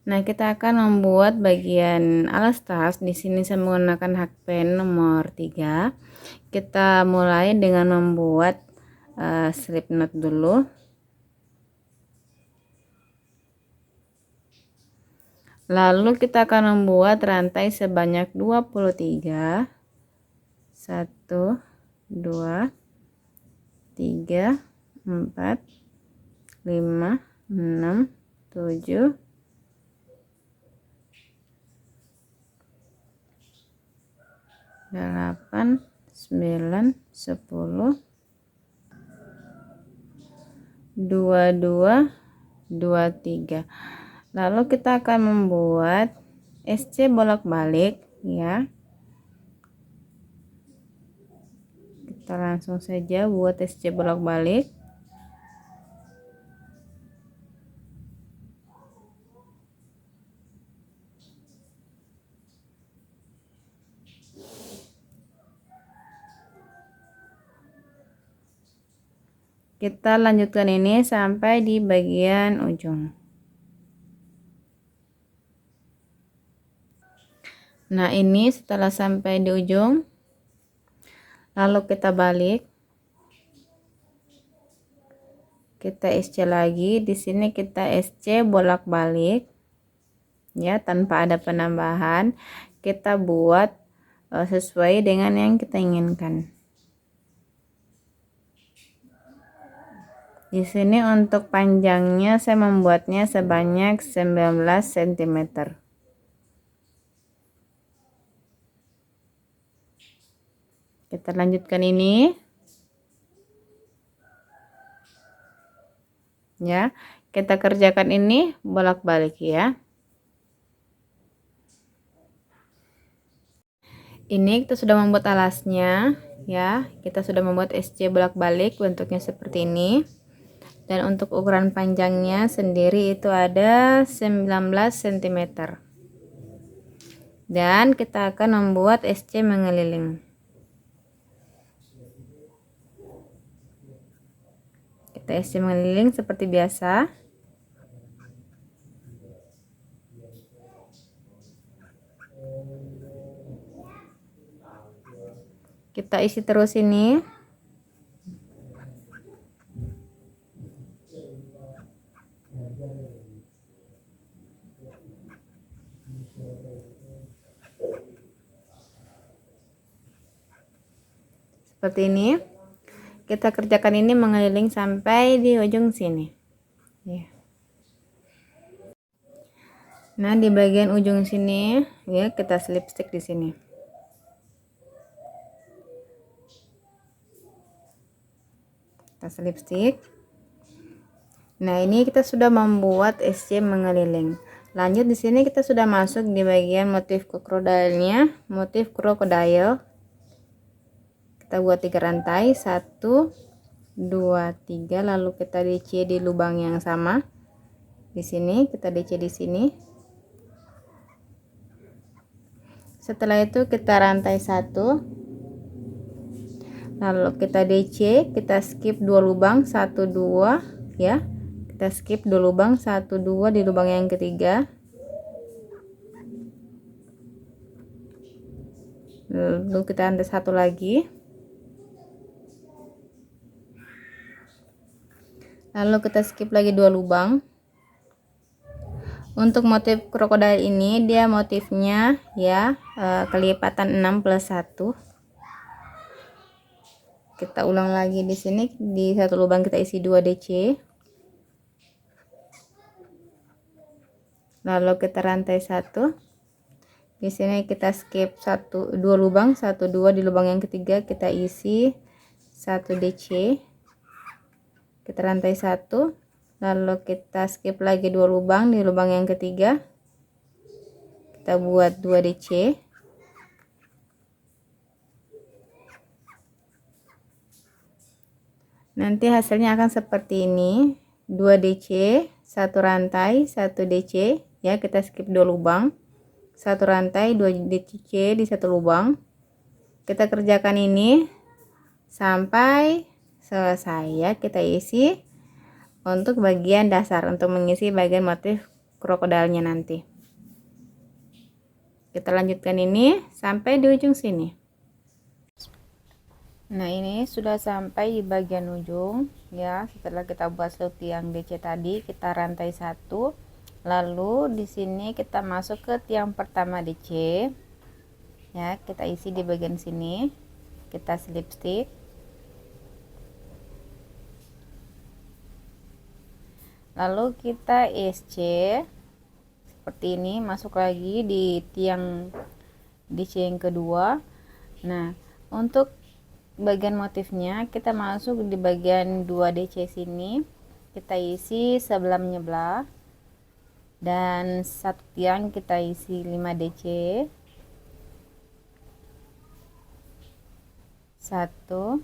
Nah, kita akan membuat bagian alas tas. Di sini saya menggunakan hakpen nomor 3. Kita mulai dengan membuat slip knot dulu. Lalu kita akan membuat rantai sebanyak 23. 1 2 3 4 5 6 7 8 9 10 22 23. Lalu kita akan membuat SC bolak-balik ya. Kita langsung saja buat SC bolak-balik. Kita lanjutkan ini sampai di bagian ujung. Nah, ini setelah sampai di ujung, lalu kita balik. Kita SC lagi. Di sini kita SC bolak-balik ya, tanpa ada penambahan. Kita buat sesuai dengan yang kita inginkan. Di sini untuk panjangnya saya membuatnya sebanyak 19 cm. Kita lanjutkan ini. Ya, kita kerjakan ini bolak-balik ya. Ini kita sudah membuat alasnya ya. Kita sudah membuat SC bolak-balik, bentuknya seperti ini. Dan untuk ukuran panjangnya sendiri itu ada 19 cm. Dan kita akan membuat SC mengeliling. Kita SC mengeliling seperti biasa. Kita isi terus ini. Seperti ini. Kita kerjakan ini mengeliling sampai di ujung sini ya. Nah, di bagian ujung sini ya, kita slip stick di sini. Kita slip stick. Nah, ini kita sudah membuat SC mengeliling. Lanjut, di sini kita sudah masuk di bagian motif krokodilnya, motif krokodil. Kita buat 3 rantai, 1 2 3, lalu kita DC di lubang yang sama. Di sini kita DC di sini. Setelah itu kita rantai 1, lalu kita DC, kita skip 2 lubang, 1 2 ya. Kita skip 2 lubang, 1 2 di lubang yang ketiga. Lalu kita rantai 1 lagi. Lalu kita skip lagi 2 lubang. Untuk motif krokodil ini dia motifnya ya kelipatan 6 plus 1. Kita ulang lagi di sini, di satu lubang kita isi 2 DC. Lalu kita rantai 1. Di sini kita skip 2 lubang, 1 2 di lubang yang ketiga kita isi 1 DC. Kita rantai 1, lalu kita skip lagi 2 lubang, di lubang yang ketiga kita buat 2 DC. Nanti hasilnya akan seperti ini, 2 DC, 1 rantai, 1 DC ya. Kita skip 2 lubang, 1 rantai, 2 DC di 1 lubang. Kita kerjakan ini sampai selesai ya. Kita isi untuk bagian dasar, untuk mengisi bagian motif krokodilnya nanti. Kita lanjutkan ini sampai di ujung sini. Nah, ini sudah sampai di bagian ujung ya. Setelah kita buat satu tiang DC tadi, kita rantai satu, lalu di sini kita masuk ke tiang pertama DC ya. Kita isi di bagian sini, kita slip stitch, lalu kita SC seperti ini, masuk lagi di tiang DC yang kedua. Nah, untuk bagian motifnya kita masuk di bagian 2 DC sini, kita isi sebelah menyebelah, dan satu tiang kita isi 5 DC, 1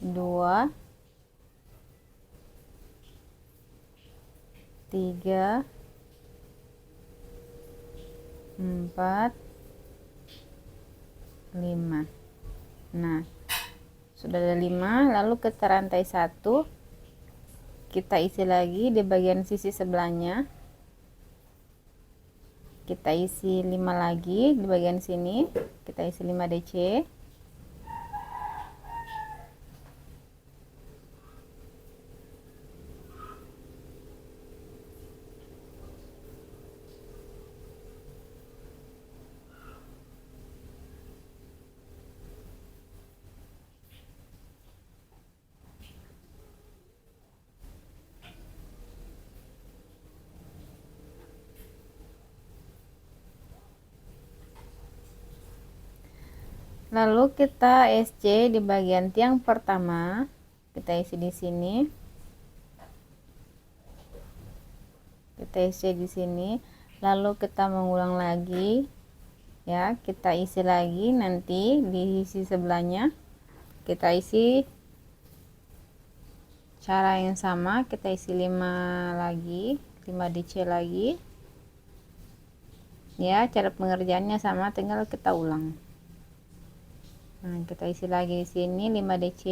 2 3 4 5. Nah, sudah ada 5, lalu kita rantai satu, kita isi lagi di bagian sisi sebelahnya, kita isi 5 lagi di bagian sini, kita isi 5 DC, lalu kita SC di bagian tiang pertama, kita isi di sini, kita SC di sini, lalu kita mengulang lagi ya, kita isi lagi nanti di sisi sebelahnya, kita isi cara yang sama, kita isi 5 lagi, 5 DC lagi ya. Cara pengerjaannya sama, tinggal kita ulang. Nah, kita isi lagi di sini 5 DC,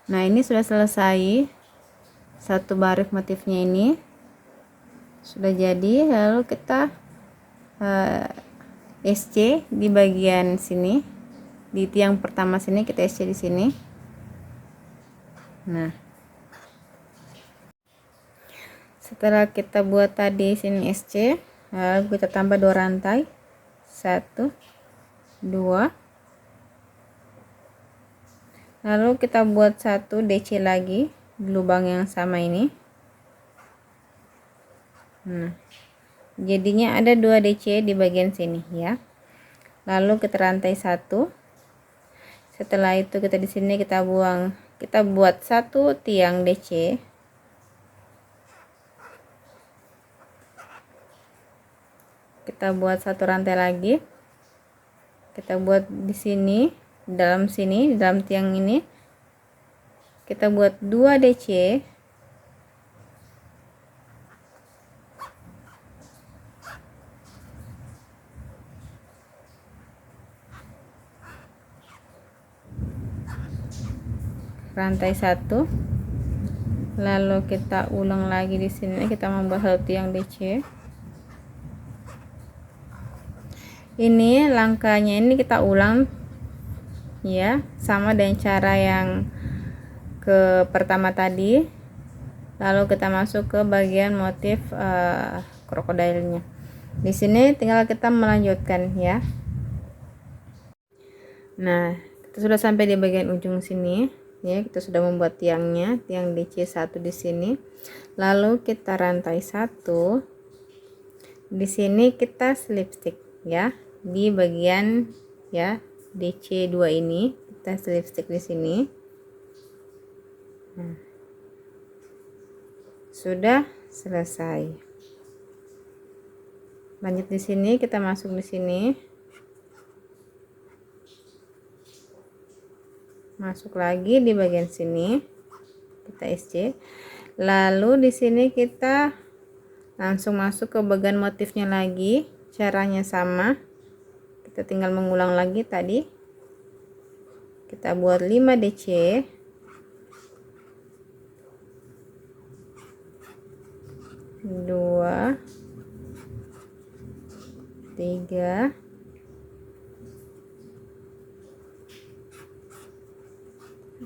nah ini sudah selesai satu baris motifnya, ini sudah jadi. Lalu kita SC di bagian sini, di tiang pertama sini kita SC di sini. Nah, setelah kita buat tadi sini SC, lalu kita tambah 2 rantai, 1 2, lalu kita buat 1 DC lagi di lubang yang sama ini. Nah, jadinya ada 2 DC di bagian sini ya. Lalu kita rantai 1. Setelah itu kita di sini kita buat 1 tiang DC. Kita buat 1 rantai lagi. Kita buat di sini, di dalam tiang ini. Kita buat 2 DC. rantai 1, lalu kita ulang lagi di sini, kita membuat satu tiang DC. Ini langkahnya ini kita ulang ya, sama dengan cara yang ke pertama tadi. Lalu kita masuk ke bagian motif krokodilnya. Di sini tinggal kita melanjutkan ya. Nah, kita sudah sampai di bagian ujung sini ya. Kita sudah membuat tiangnya, tiang DC 1 di sini. Lalu kita rantai 1. Di sini kita slip stick ya. Di bagian ya DC 2 ini kita slip stick di sini. Nah, sudah selesai. Lanjut di sini, kita masuk di sini, masuk lagi di bagian sini, kita SC. Lalu di sini kita langsung masuk ke bagian motifnya lagi. Caranya sama, kita tinggal mengulang lagi tadi. Kita buat 5 DC, 2, 3,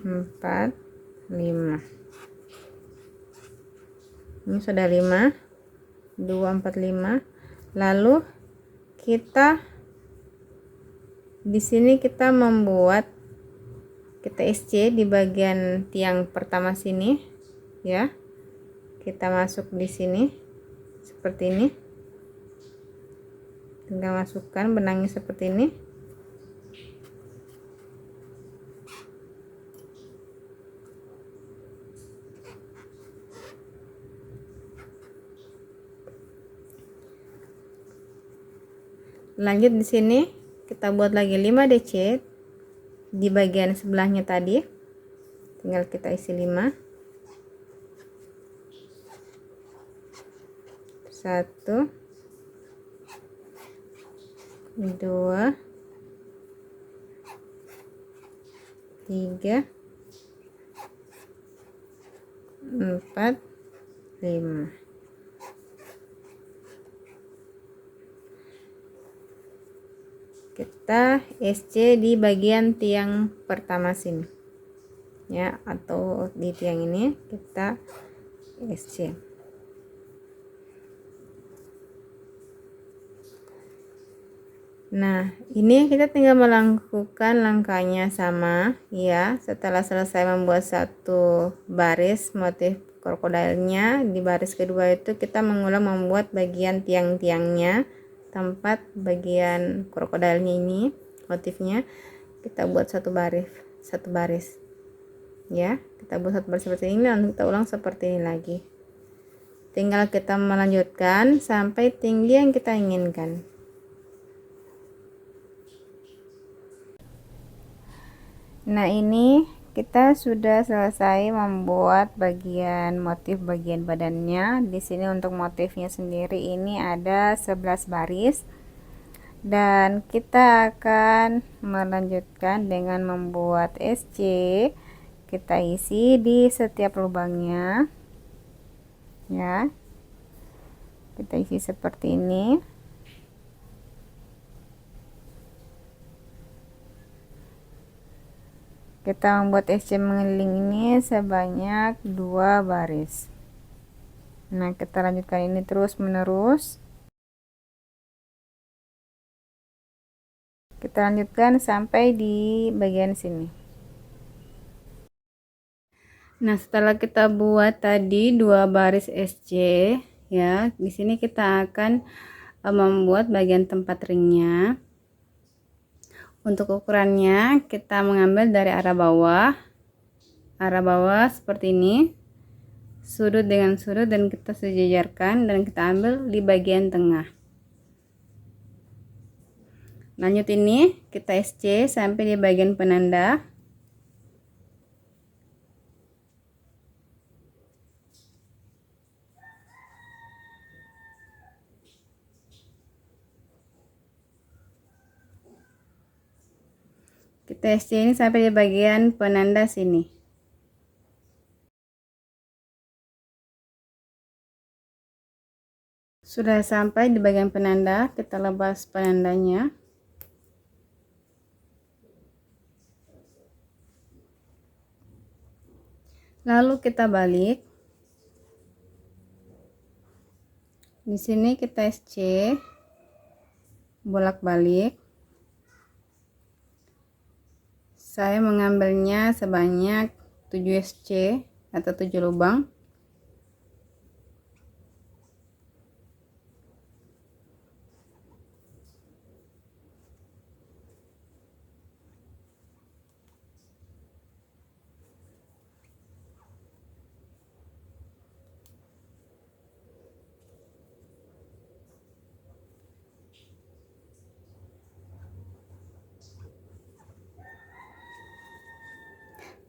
4, 5. Ini sudah 5, 2, 4, 5. Lalu kita di sini kita membuat, kita SC di bagian tiang pertama sini ya. Kita masuk di sini seperti ini, tinggal masukkan benangnya seperti ini. Lanjut di sini kita buat lagi 5 DC di bagian sebelahnya tadi, tinggal kita isi 5. 1, 2, 3, 4, 5. Kita SC di bagian tiang pertama sini ya, atau di tiang ini kita SC. Nah, ini kita tinggal melakukan langkahnya sama ya. Setelah selesai membuat satu baris motif krokodilnya, di baris kedua itu kita mengulang membuat bagian tiang-tiangnya, tempat bagian krokodilnya ini motifnya kita buat satu baris ya. Kita buat satu baris seperti ini, lalu kita ulang seperti ini lagi. Tinggal kita melanjutkan sampai tinggi yang kita inginkan. Nah, ini kita sudah selesai membuat bagian motif bagian badannya. Di sini untuk motifnya sendiri ini ada 11 baris. Dan kita akan melanjutkan dengan membuat SC. Kita isi di setiap lubangnya. Ya. Kita isi seperti ini. Kita membuat SC mengeliling ini sebanyak 2 baris. Nah, kita lanjutkan ini terus menerus. Kita lanjutkan sampai di bagian sini. Nah, setelah kita buat tadi 2 baris SC ya, di sini kita akan membuat bagian tempat ringnya. Untuk ukurannya kita mengambil dari arah bawah seperti ini, sudut dengan sudut, dan kita sejajarkan dan kita ambil di bagian tengah. Lanjut ini kita SC sampai di bagian penanda. Kita SC ini sampai di bagian penanda sini. Sudah sampai di bagian penanda, kita lepas penandanya. Lalu kita balik. Di sini kita SC bolak-balik. Saya mengambilnya sebanyak 7 SC atau 7 lubang.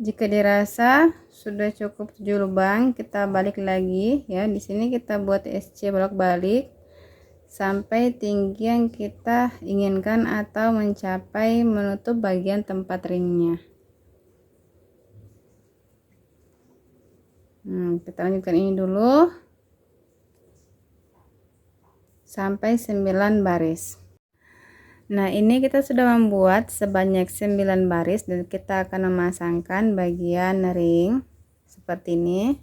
Jika dirasa sudah cukup 7 lubang, kita balik lagi ya. Di sini kita buat SC bolak-balik sampai tinggi yang kita inginkan atau mencapai menutup bagian tempat ringnya. Kita lanjutkan ini dulu sampai 9 baris. Nah, ini kita sudah membuat sebanyak 9 baris dan kita akan memasangkan bagian ring seperti ini.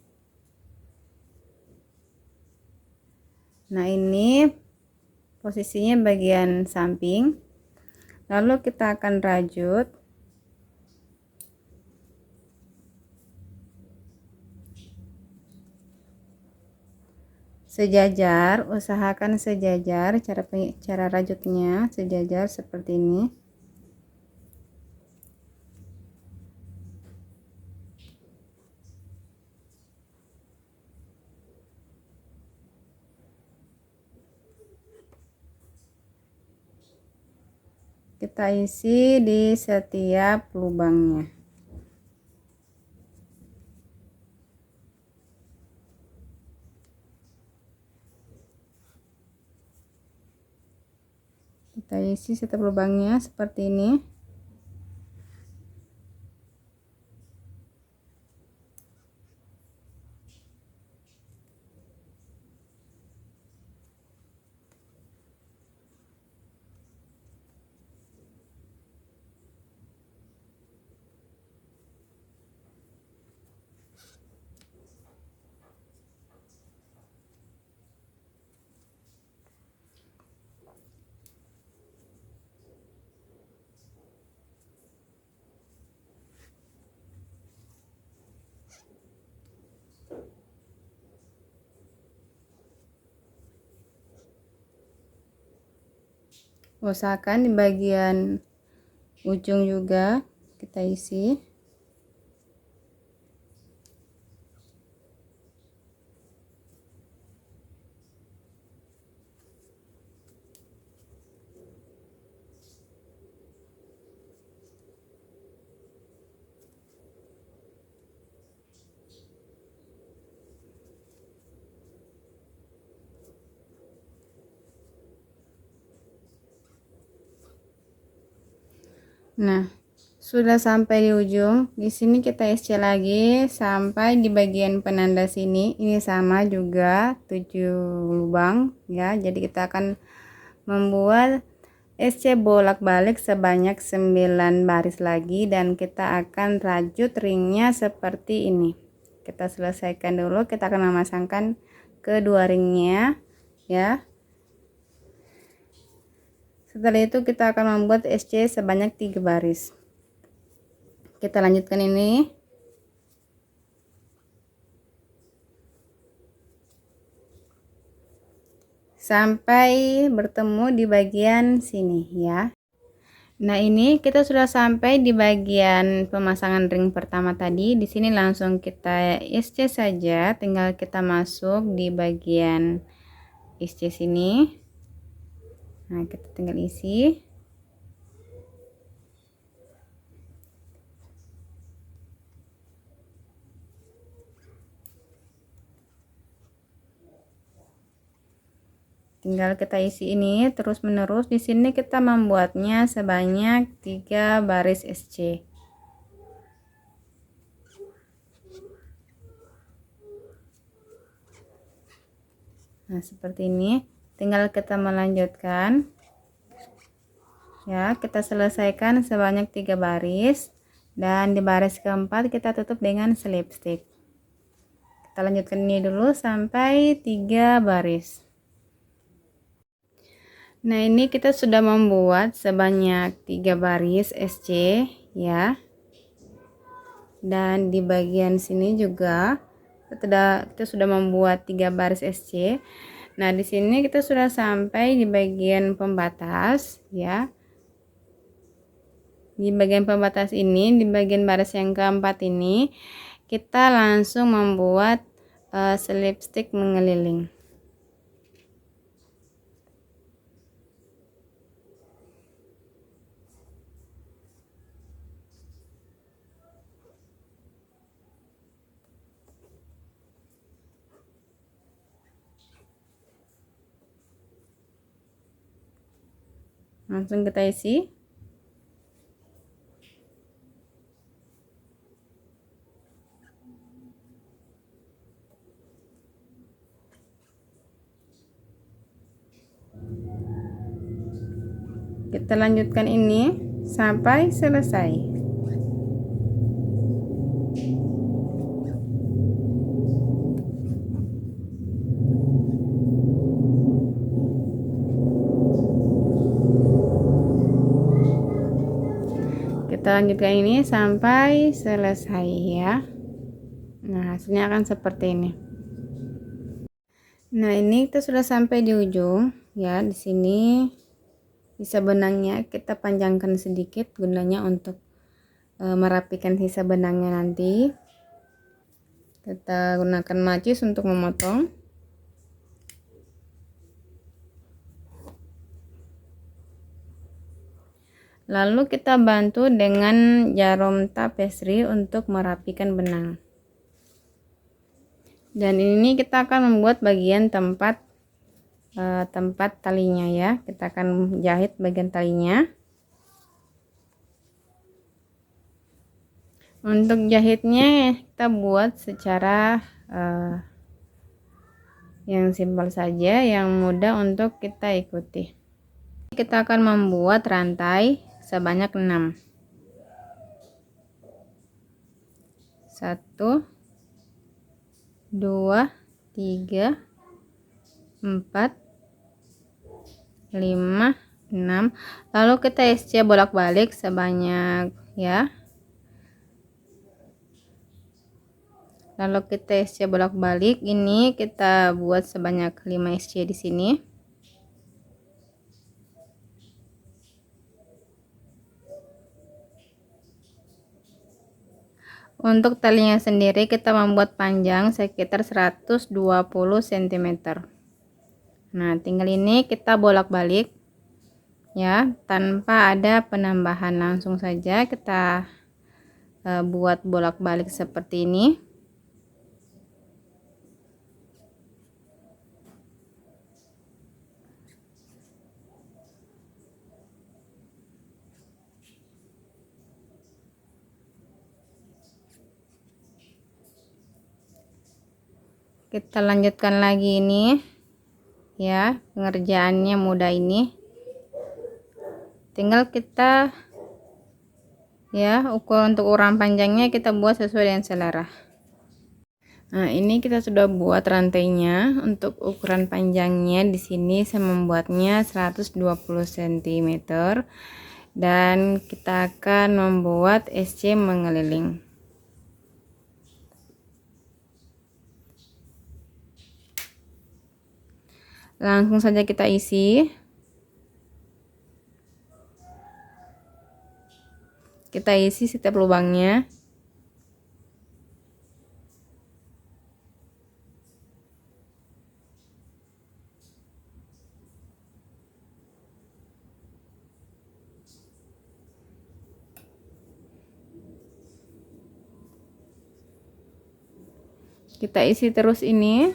Nah, ini posisinya bagian samping. Lalu kita akan rajut sejajar, usahakan sejajar, cara rajutnya sejajar seperti ini. Kita isi di setiap lubangnya. Kita isi setiap lubangnya seperti ini. Usahakan di bagian ujung juga kita isi. Nah, sudah sampai di ujung. Di sini kita SC lagi sampai di bagian penanda sini. Ini sama juga 7 lubang ya. Jadi kita akan membuat SC bolak-balik sebanyak 9 baris lagi dan kita akan rajut ringnya seperti ini. Kita selesaikan dulu, kita akan memasangkan kedua ringnya ya. Setelah itu kita akan membuat SC sebanyak 3 baris. Kita lanjutkan ini. Sampai bertemu di bagian sini ya. Nah, ini kita sudah sampai di bagian pemasangan ring pertama tadi. Di sini langsung kita SC saja, tinggal kita masuk di bagian SC sini. Nah, kita tinggal isi. Tinggal kita isi ini terus menerus. Di sini kita membuatnya sebanyak 3 baris SC. Nah, seperti ini. tinggal kita melanjutkan ya. Kita selesaikan sebanyak 3 baris, dan di baris keempat kita tutup dengan slip stitch. Kita lanjutkan ini dulu sampai 3 baris. Nah, ini kita sudah membuat sebanyak 3 baris SC ya. Dan di bagian sini juga kita sudah membuat 3 baris SC. Nah, di sini kita sudah sampai di bagian pembatas ya. Di bagian pembatas ini, di bagian baris yang keempat ini, kita langsung membuat slip stitch mengeliling. Langsung kita isi. Kita lanjutkan ini sampai selesai. Kita lanjutkan ini sampai selesai ya. Nah, hasilnya akan seperti ini. Nah, ini kita sudah sampai di ujung ya. Di sini sisa benangnya kita panjangkan sedikit, gunanya untuk merapikan sisa benangnya nanti. Kita gunakan macis untuk memotong. Lalu kita bantu dengan jarum tapestry untuk merapikan benang. Dan ini kita akan membuat bagian tempat talinya ya. Kita akan jahit bagian talinya. Untuk jahitnya kita buat secara yang simpel saja, yang mudah untuk kita ikuti. Kita akan membuat rantai sebanyak 6. 1 2 3 4 5 6. Lalu kita SC bolak-balik sebanyak ya. Lalu kita SC bolak-balik, ini kita buat sebanyak 5 SC di sini. Untuk talinya sendiri kita membuat panjang sekitar 120 cm. Nah, tinggal ini kita bolak-balik ya, tanpa ada penambahan. Langsung saja kita buat bolak-balik seperti ini. Kita lanjutkan lagi ini ya, pengerjaannya mudah ini. Tinggal kita ya, untuk ukuran panjangnya kita buat sesuai dengan selera. Nah, ini kita sudah buat rantainya. Untuk ukuran panjangnya di sini saya membuatnya 120 cm, dan kita akan membuat SC mengeliling. Langsung saja kita isi. Kita isi setiap lubangnya. Kita isi terus ini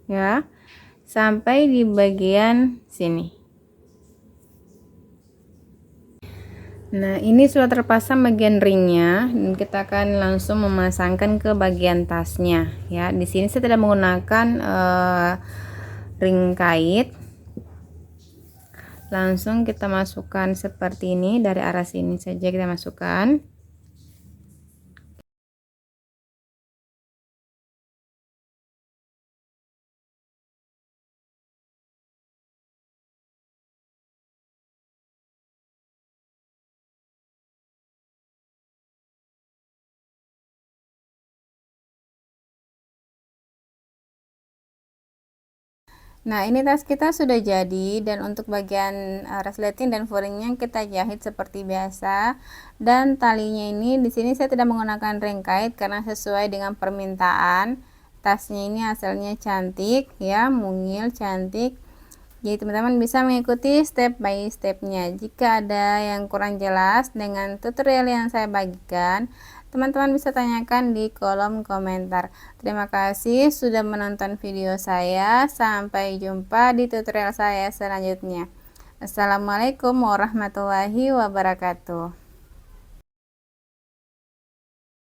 ya, sampai di bagian sini. Nah, ini sudah terpasang bagian ringnya, dan kita akan langsung memasangkan ke bagian tasnya ya. Di sini saya tidak menggunakan ring kait Langsung kita masukkan seperti ini, dari arah sini saja kita masukkan. Nah, ini tas kita sudah jadi, dan untuk bagian resleting dan furingnya kita jahit seperti biasa. Dan talinya ini di sini saya tidak menggunakan ring kait karena sesuai dengan permintaan. Tasnya ini hasilnya cantik ya, mungil, cantik. Jadi teman-teman bisa mengikuti step by stepnya. Jika ada yang kurang jelas dengan tutorial yang saya bagikan, teman-teman bisa tanyakan di kolom komentar. Terima kasih sudah menonton video saya. Sampai jumpa di tutorial saya selanjutnya. Assalamualaikum warahmatullahi wabarakatuh.